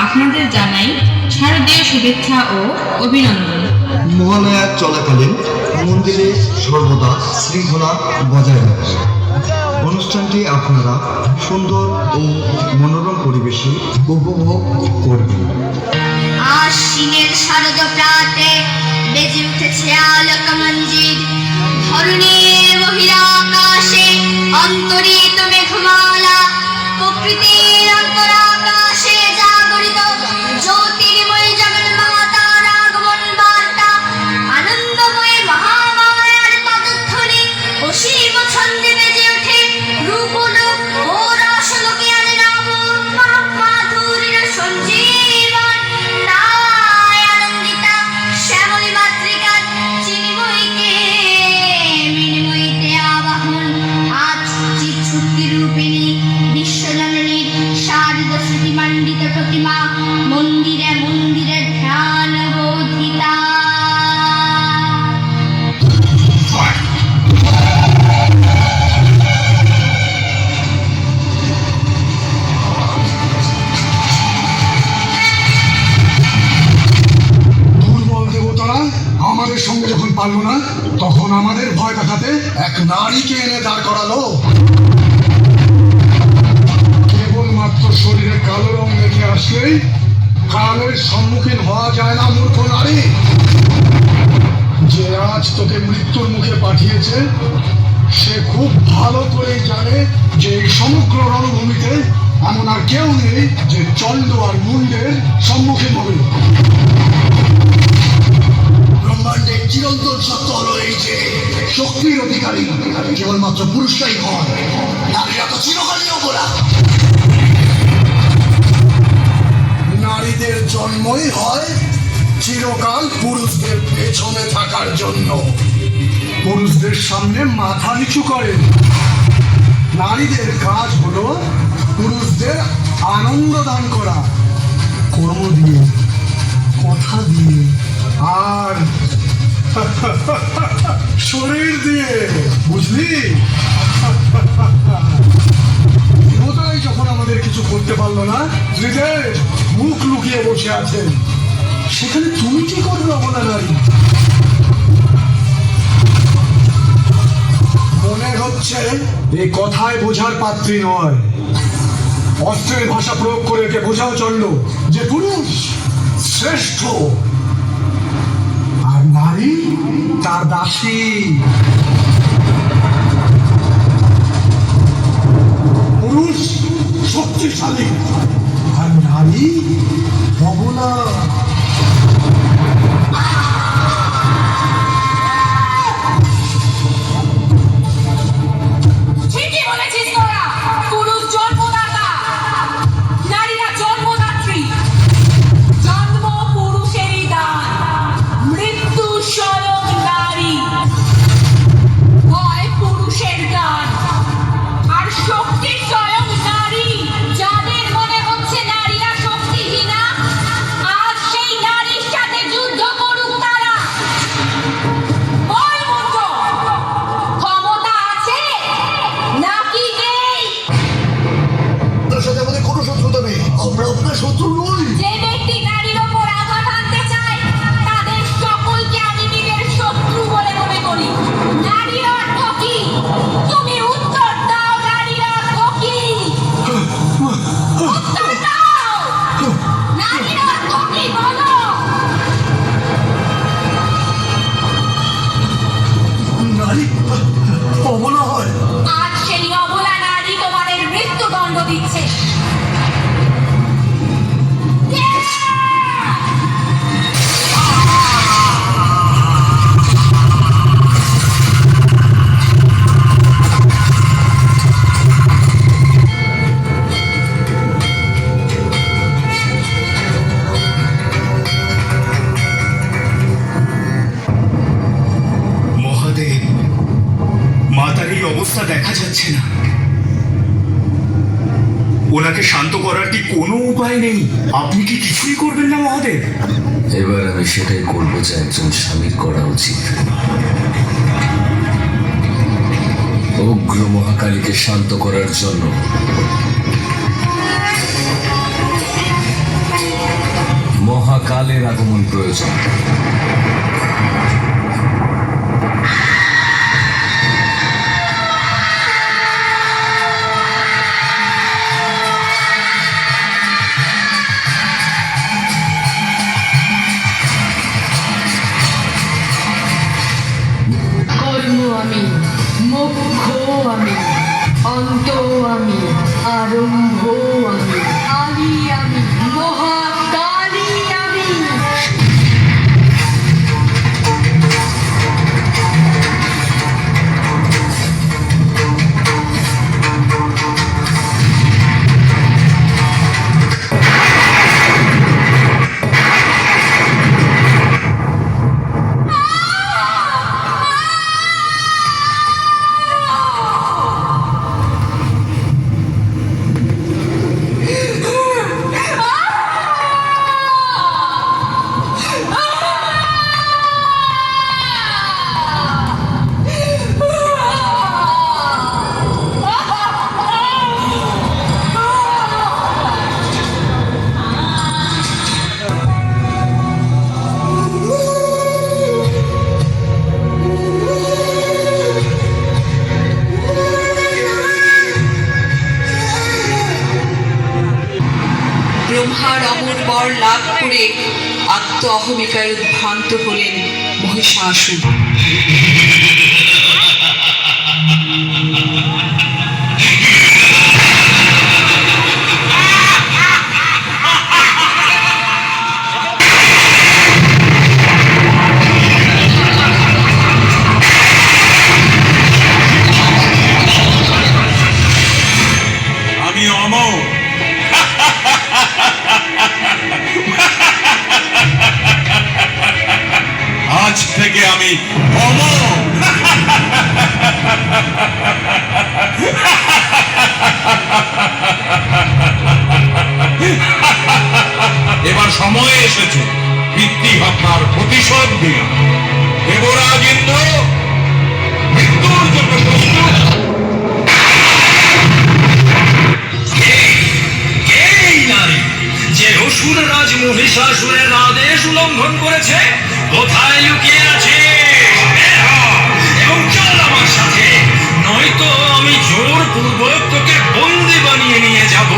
আপনাদের জানাই শারদীয় শুভেচ্ছা ও অভিনন্দন। মহালয়া চলাকালীন মন্দিরে সর্বদা শৃঙ্খলা বজায় রাখবেন। অনুষ্ঠানটি আপনারা সুন্দর ও মনোরম পরিবেশে উপভোগ করবেন। আশ্বিনের শারদ প্রাতে বেজে উঠেছে আলোক মঞ্জির, ধরণীর মহিলা আকাশে অন্তরিত মেঘমালা, প্রকৃতির অন্তরাকাশে জাগরিত জ্যোতির্ময় জগন মাতার আগমন বার্তা, আনন্দময় মহামায়ার পদধ্বনি অসীম ছন্দে বেজে ওঠে রূপলোক ও রসলোকে আনে নব মাধুরীর সঞ্জীবন। তাই আনন্দিতা শ্যামলী মাতৃকার চিন্ময়ীকে মিনিময়ীতে আবাহন, আজ চিৎশক্তি রূপিণী বিশ্বজননীর শারদ শ্রুতিমণ্ডিত প্রতিমা মন্দিরে মন্দিরে ধ্যান বোধিতা। দুর্বল দেবতারা আমাদের সঙ্গে যখন পারল না, তখন আমাদের ভয় দেখাতে এক নারীকে এনে দাঁড় করালো। কেবলমাত্র শরীরে কালো রং লেগে আসলেই কালের সম্মুখীন হওয়া যায় না মূর্খ নারী। যে আজ তোকে মৃত্যুর মুখে পাঠিয়েছে সে খুব ভালো করেই জানে যে এই সমগ্র রণভূমিতে এমন আর কেউ নেই যে চন্ড আর মুন্ডের সম্মুখীন হবে। ব্রহ্মাণ্ডের চিরন্তন সত্য হলো এই যে শক্তির অধিকারী কেবলমাত্র পুরুষরাই হয়, নারীরা তো চিরকালই অবলা। নারীদের জন্মই হয় চিরকাল পুরুষদের পেছনে থাকার জন্য, পুরুষদের সামনে মাথা নিচু করে। নারীদের কাজ হলো পুরুষদের আনন্দ দান করা, কর্ম দিয়ে, কথা দিয়ে আর শরীর দিয়ে, বুঝলি? দেবতারাই যখন আমাদের কিছু করতে পারলো না, ত্রিদেব মুখ লুকিয়ে বসে আছেন, সেখানে তুমি কি করবে অবলা নারী? মনে হচ্ছে এই কথায় বোঝার পাত্রী নয়। অস্ত্রের ভাষা প্রয়োগ করে একে বোঝাও চন্ড যে পুরুষ শ্রেষ্ঠ আর নারী তার দাসী। পুরুষ শক্তিশালী আর নারী অবলা। ঠিকই বলেছিস তোরা, পুরুষ জন্মদাতা, নারীরা জন্মদাত্রী। জন্ম পুরুষেরই দান, মৃত্যু স্বয়ং নারী। হয় পুরুষের দান আর শক্তি স্বয়ং নারী। যাদের মনে হচ্ছে নারীরা শক্তিহীনা, আজ সেই নারীর সাথে যুদ্ধ করুক তারা। বল মুন্ড, ক্ষমতা আছে নাকি নেই? তার সাথে আমাদের কোনো শত্রুতা নেই, আমরা আপনার শত্রু নই। যে ব্যক্তি নারীর ওপর আঘাত আনতে চায় তাদের সকলকে আমি নিজের শত্রু বলে মনে করি। নারীর অর্থ কি? তুমি উত্তর দাও, নারীর অর্থ কি? উত্তর দাও, নারীর অর্থ কি বলো? নারী অবলা হয়। আজ সেই অবলা নারী তোমাদের মৃত্যুদণ্ড দিচ্ছে। মহাদেব, মাতার এই অবস্থা দেখা যাচ্ছে না। ওনাকে শান্ত করার কি কোনো উপায় নেই? আপনি কি কিছুই করবেন না মহাদেব? এবার আমি সেটাই করবো যা একজন স্বামীর করা উচিত। উগ্র মহাকালীকে শান্ত করার জন্য কালের আগমন প্রয়োজন। কর্ম আমি, মোক্ষ আমি, অন্ত আমি, আরম্ভ আমি, আলি আমি, মহাকালী আমি। ব্রহ্মার অমর বর লাভ করে আত্ম অহমিকায় উদ্ভ্রান্ত হলেন মহিষাসুর। আমি অমর। আজ থেকে আমি অমর। এবার সময় এসেছে পিতৃ হত্যার প্রতিশোধ দেওয়া। দেবরাজ ইন্দ্র মৃত্যুর জন্য প্রস্তুত। এই নারী যে অসুর রাজ মহিষাসুরের আদেশ উল্লঙ্ঘন করেছে, কোথায় লুকিয়ে আছে? এবং চল আমার সাথে, নয়তো আমি জোরপূর্বক তোকে বন্দি বানিয়ে নিয়ে যাব।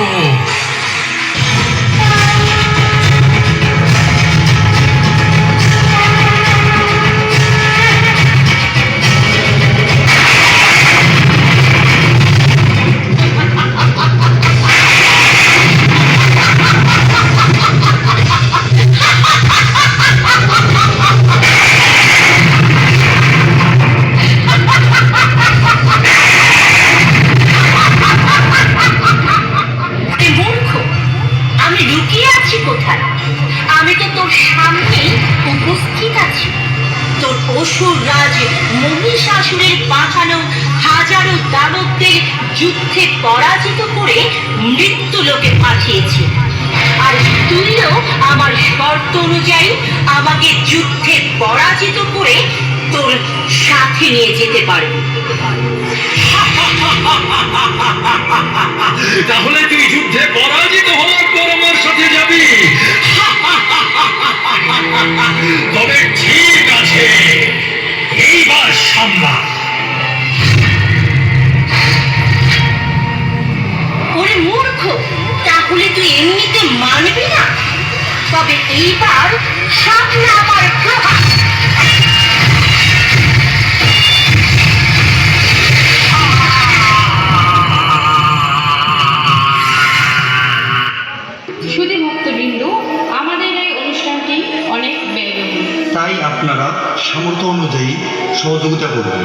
অসুর রাজ মহিষাসুরের পাঠানো হাজারো দানবদের যুদ্ধে পরাজিত করে মৃত্যু লোকে পাঠিয়েছে। আর তুইও আমার শর্ত অনুযায়ী আমাকে যুদ্ধে পরাজিত করে তোর সাথে নিয়ে যেতে পারবি। তাহলে তুই যুদ্ধে পরাজিত হওয়ার পর আমার সাথে যাবি? তবে ঠিক আছে, এইবার সামলা। ওরে মূর্খ, তাহলে তুই এমনিতে মানবি না? তবে এইবার সামলা আমার প্রভাব। সুধী ভক্তবৃন্দ, আমাদের এই অনুষ্ঠানটি অনেক ব্যয়বহুল, তাই আপনারা সামর্থ্য অনুযায়ী সহযোগিতা করবেন।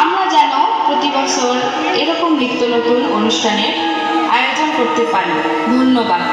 আমরা যেন প্রতি বছর এরকম নিত্য নতুন অনুষ্ঠানের আয়োজন করতে পারি। ধন্যবাদ।